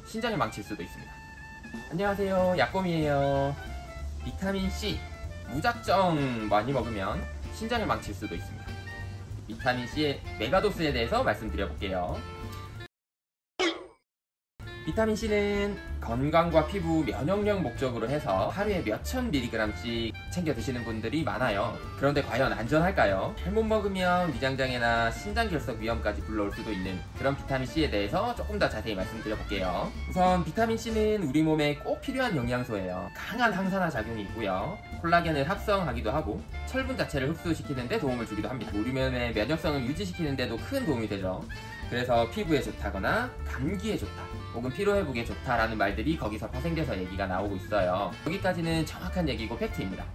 신장을 망칠 수도 있습니다. 안녕하세요, 약곰이에요. 비타민C 무작정 많이 먹으면 신장을 망칠 수도 있습니다. 비타민C의 메가도스에 대해서 말씀드려볼게요. 비타민C는 건강과 피부, 면역력 목적으로 해서 하루에 몇천 mg씩 챙겨 드시는 분들이 많아요. 그런데 과연 안전할까요? 잘못 먹으면 위장장애나 신장결석 위험까지 불러올 수도 있는 그런 비타민C에 대해서 조금 더 자세히 말씀드려볼게요. 우선 비타민C는 우리 몸에 꼭 필요한 영양소예요. 강한 항산화 작용이 있고요. 콜라겐을 합성하기도 하고 철분 자체를 흡수시키는 데 도움을 주기도 합니다. 우리 몸의 면역성을 유지시키는 데도 큰 도움이 되죠. 그래서 피부에 좋다거나 감기에 좋다 혹은 피로회복에 좋다라는 말들이 거기서 파생돼서 얘기가 나오고 있어요. 여기까지는 정확한 얘기고 팩트입니다.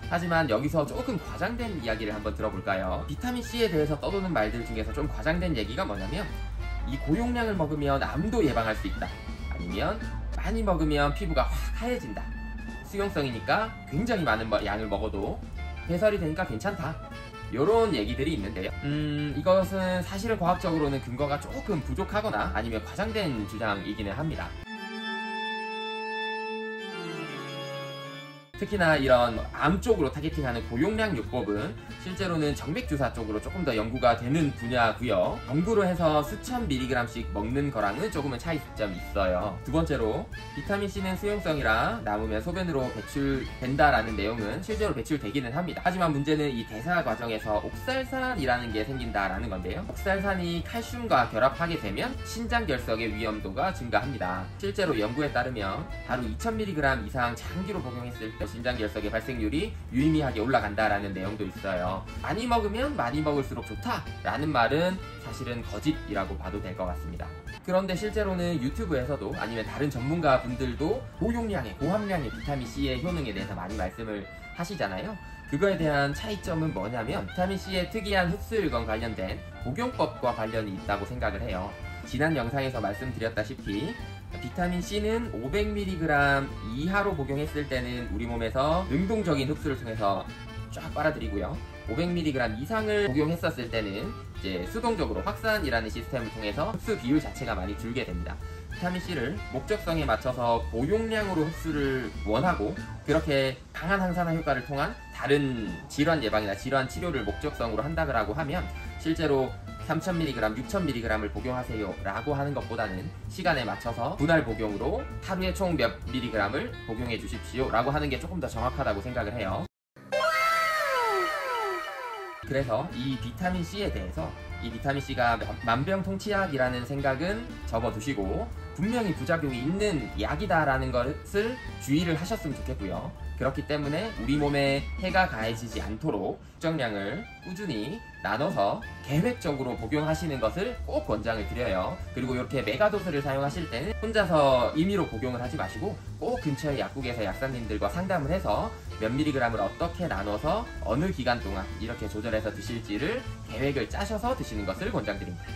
하지만 여기서 조금 과장된 이야기를 한번 들어볼까요? 비타민C에 대해서 떠도는 말들 중에서 좀 과장된 얘기가 뭐냐면 이 고용량을 먹으면 암도 예방할 수 있다, 아니면 많이 먹으면 피부가 확 하얘진다, 수용성이니까 굉장히 많은 양을 먹어도 배설이 되니까 괜찮다, 요런 얘기들이 있는데요. 이것은 사실은 과학적으로는 근거가 조금 부족하거나 아니면 과장된 주장이기는 합니다. 특히나 이런 암 쪽으로 타겟팅하는 고용량 요법은 실제로는 정맥주사 쪽으로 조금 더 연구가 되는 분야고요. 연구로 해서 수천 mg씩 먹는 거랑은 조금은 차이점이 있어요. 두 번째로 비타민C는 수용성이라 남으면 소변으로 배출된다라는 내용은 실제로 배출되기는 합니다. 하지만 문제는 이 대사 과정에서 옥살산이라는 게 생긴다라는 건데요. 옥살산이 칼슘과 결합하게 되면 신장결석의 위험도가 증가합니다. 실제로 연구에 따르면 하루 2000mg 이상 장기로 복용했을 때 신장결석의 발생률이 유의미하게 올라간다라는 내용도 있어요. 많이 먹으면 많이 먹을수록 좋다라는 말은 사실은 거짓이라고 봐도 될 것 같습니다. 그런데 실제로는 유튜브에서도 아니면 다른 전문가 분들도 고용량의 고함량의 비타민C의 효능에 대해서 많이 말씀을 하시잖아요. 그거에 대한 차이점은 뭐냐면 비타민C의 특이한 흡수율과 관련된 복용법과 관련이 있다고 생각을 해요. 지난 영상에서 말씀드렸다시피 비타민C는 500mg 이하로 복용했을 때는 우리 몸에서 능동적인 흡수를 통해서 쫙 빨아들이고요. 500mg 이상을 복용했었을 때는 이제 수동적으로 확산이라는 시스템을 통해서 흡수 비율 자체가 많이 줄게 됩니다. 비타민C를 목적성에 맞춰서 고용량으로 흡수를 원하고 그렇게 강한 항산화 효과를 통한 다른 질환 예방이나 질환 치료를 목적성으로 한다고 하면 실제로 3000mg, 6000mg을 복용하세요 라고 하는 것보다는 시간에 맞춰서 분할 복용으로 하루에 총 몇 mg을 복용해 주십시오 라고 하는 게 조금 더 정확하다고 생각을 해요. 그래서 이 비타민C에 대해서 이 비타민C가 만병통치약이라는 생각은 접어두시고 분명히 부작용이 있는 약이다라는 것을 주의를 하셨으면 좋겠고요. 그렇기 때문에 우리 몸에 해가 가해지지 않도록 적정량을 꾸준히 나눠서 계획적으로 복용하시는 것을 꼭 권장을 드려요. 그리고 이렇게 메가도스를 사용하실 때는 혼자서 임의로 복용을 하지 마시고 꼭 근처의 약국에서 약사님들과 상담을 해서 몇 mg을 어떻게 나눠서 어느 기간 동안 이렇게 조절해서 드실지를 계획을 짜셔서 드시는 것을 권장드립니다.